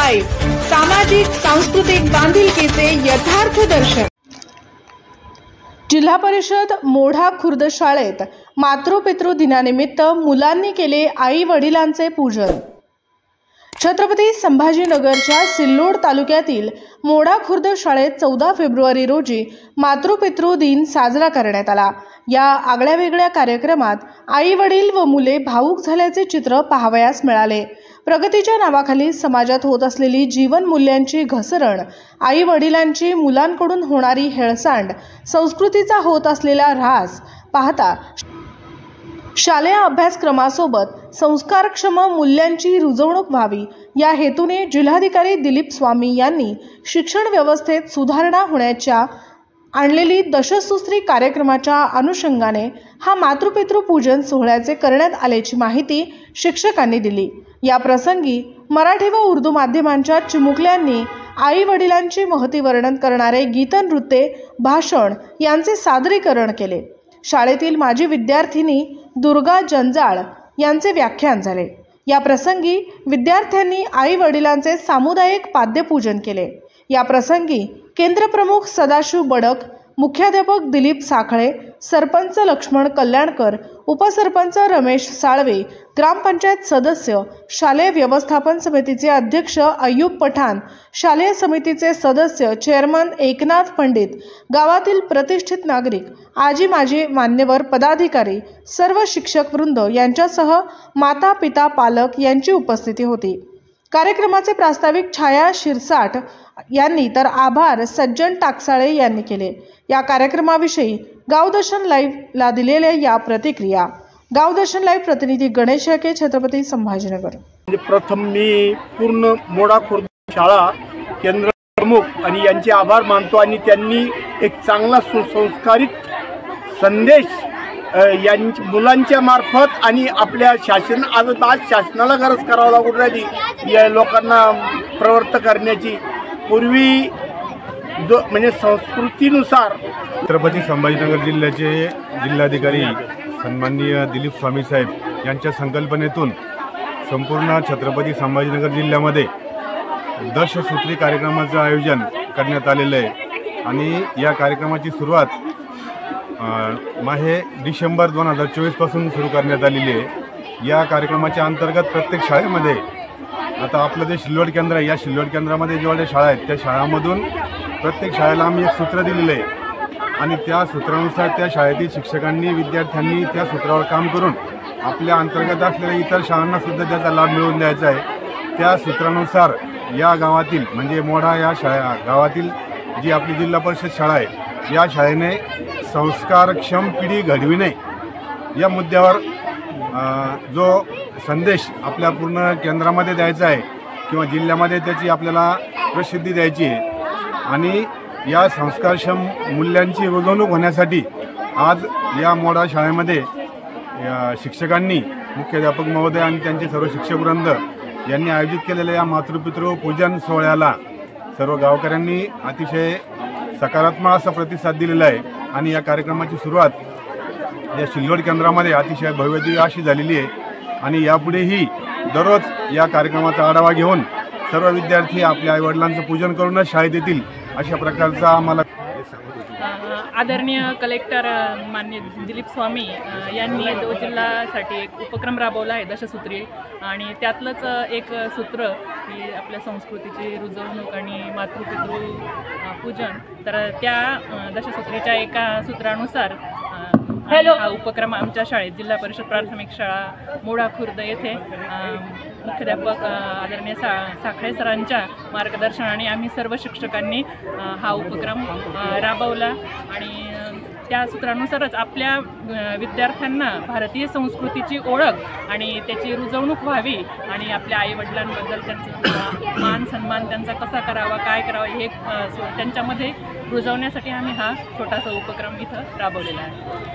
Live, सामाजिक सांस्कृतिक बांधिलकीचे यथार्थ दर्शन। जिल्हा परिषद मोढा खुर्द शाळेत मातृपितृ दिनानिमित्त मुलांनी केले आई वडिलांचे पूजन। छत्रपती संभाजीनगरच्या सिल्लोड तालुक्यातील मोढा खुर्द शाळेत 14 फेब्रुवारी रोजी मातृपितृ दिन साजरा करण्यात आला। या आगळ्यावेगळ्या कार्यक्रमात आई वडील व मुले भावूक झाल्याचे चित्र पाहावयास मिळाले। प्रगतीच्या नावाखाली समाजात होत असलेली जीवन मूल्यांची घसरण, आई वडिलांची मुलांकडून होणारी हेळसांड, संस्कृतीचा होत असलेला ऱ्हास पाहता शालेय अभ्यासक्रमासोबत संस्कारक्षम मूल्यांची रुजवणूक व्हावी या हेतूने जिल्हाधिकारी दिलीप स्वामी यांनी शिक्षण व्यवस्थेत सुधारणा होण्याच्या आणलेली दशसूत्री कार्यक्रमाच्या अनुषंगाने हा मातृपितृ पूजन सोहळ्याचे करण्यात आल्याची माहिती शिक्षकांनी दिली। या प्रसंगी मराठी व उर्दू माध्यमांच्या चिमुकल्यांनी आई वडिलांची महती वर्णन करणारे गीतनृत्य, भाषण यांचे सादरीकरण केले। शाळेतील माजी विद्यार्थिनी दुर्गा जंजाळ यांचे व्याख्यान झाले। या प्रसंगी विद्यार्थ्यांनी आई वडिलांचे सामुदायिक पाद्यपूजन केले। या प्रसंगी केंद्रप्रमुख सदाशिव बडक, मुख्याध्यापक दिलीप साखळे, सरपंच लक्ष्मण कल्याणकर, उपसरपंच रमेश साळवे, ग्रामपंचायत सदस्य, शालेय व्यवस्थापन समितीचे अध्यक्ष अय्यूब पठाण, शालेय समितीचे सदस्य चेअरमन एकनाथ पंडित, गावातील प्रतिष्ठित नागरिक, आजी माजी मान्यवर पदाधिकारी, सर्व शिक्षक वृंद यांच्यासह माता पिता पालक यांची उपस्थिती होती। कार्यक्रमाचे प्रास्ताविक छाया शिरसाट यांनी तर आभार सज्जन टाकसाळे यांनी केले। या कार्यक्रमाविषयी गावदर्शन लाईव्हला दिलेल्या या प्रतिक्रिया। गावदर्शन लाईव्ह प्रतिनिधी गणेश याके, छत्रपती संभाजीनगर। प्रथम मी पूर्ण मोढा खुर्द शाळा केंद्र प्रमुख आणि यांचे आभार मानतो आणि त्यांनी एक चांगला सुसंस्कारित संदेश यांच्या मुलांच्या मार्फत आणि आपल्या आज शासनाला गरज करावं लागून राहिली या लोकांना प्रवृत्त करण्याची। पूर्वी जो म्हणजे संस्कृतीनुसार छत्रपती संभाजीनगर जिल्ह्याचे जिल्हाधिकारी सन्माननीय दिलीप स्वामी साहेब यांच्या संकल्पनेतून संपूर्ण छत्रपती संभाजीनगर जिल्ह्यामध्ये दशसूत्री कार्यक्रमाचं आयोजन करण्यात आलेलं आहे आणि या कार्यक्रमाची सुरुवात डिसेंबर 2024 पासून सुरू करण्यात आलेली आहे। या कार्यक्रमाच्या अंतर्गत प्रत्येक शाळेमध्ये आता आपलं जे सिल्लोड केंद्र आहे, या सिल्लोड केंद्रामध्ये जेवढ्या शाळा आहेत त्या शाळांमधून प्रत्येक शाळेला आम्ही एक सूत्र दिलेलं आहे आणि त्या सूत्रानुसार त्या शाळेतील शिक्षकांनी विद्यार्थ्यांनी त्या सूत्रावर काम करून आपल्या अंतर्गत असलेल्या इतर शाळांना सुद्धा त्याचा लाभ मिळवून द्यायचा आहे। त्या सूत्रानुसार या गावातील म्हणजे मोढा या गावातील जी आपली जिल्हा परिषद शाळा आहे या शाळेने संस्कारक्षम पिढी घडविणे या मुद्द्यावर जो संदेश आपल्या पूर्ण केंद्रामध्ये द्यायचा आहे किंवा जिल्ह्यामध्ये त्याची आपल्याला प्रसिद्धी द्यायची आहे आणि या संस्कारक्षम मूल्यांची रुजवणूक होण्यासाठी आज या मोढा शाळेमध्ये शिक्षकांनी, मुख्याध्यापक महोदय आणि त्यांचे सर्व शिक्षकवृंद यांनी आयोजित केलेल्या या मातृपितृ पूजन सोहळ्याला सर्व गावकऱ्यांनी अतिशय सकारात्मक असा प्रतिसाद दिलेला आहे आणि या कार्यक्रमाची सुरुवात या सिल्लोड केंद्रामध्ये अतिशय भव्यदिव्य अशी झालेली आहे आणि यापुढेही दररोज या कार्यक्रमाचा आढावा घेऊन सर्व विद्यार्थी आपल्या आईवडिलांचं पूजन करूनच शाळेत येतील अशा प्रकारचा आम्हाला आदरणीय कलेक्टर माननीय दिलीप स्वामी यांनी जिल्ह्यासाठी एक उपक्रम राबवला आहे दशसूत्री आणि त्यातलंच एक सूत्र की आपल्या संस्कृतीची रुजवणूक आणि मातृपितृ पूजन। तर त्या दशसूत्रीच्या एका सूत्रानुसार हा उपक्रम आमच्या शाळेत जिल्हा परिषद प्राथमिक शाळा मोढा खुर्द येथे मुख्याध्यापक आदरणीय साखळे सरांच्या मार्गदर्शनाने आम्ही सर्व शिक्षकांनी हा उपक्रम राबवला आणि त्या सूत्रानुसारच आपल्या विद्यार्थ्यांना भारतीय संस्कृतीची ओळख आणि त्याची रुजवणूक व्हावी आणि आपल्या आईवडिलांबद्दल त्यांचा मान सन्मान त्यांचा कसा करावा, काय करावं हे त्यांच्यामध्ये रुजवण्यासाठी आम्ही हा छोटासा उपक्रम इथं राबवलेला आहे।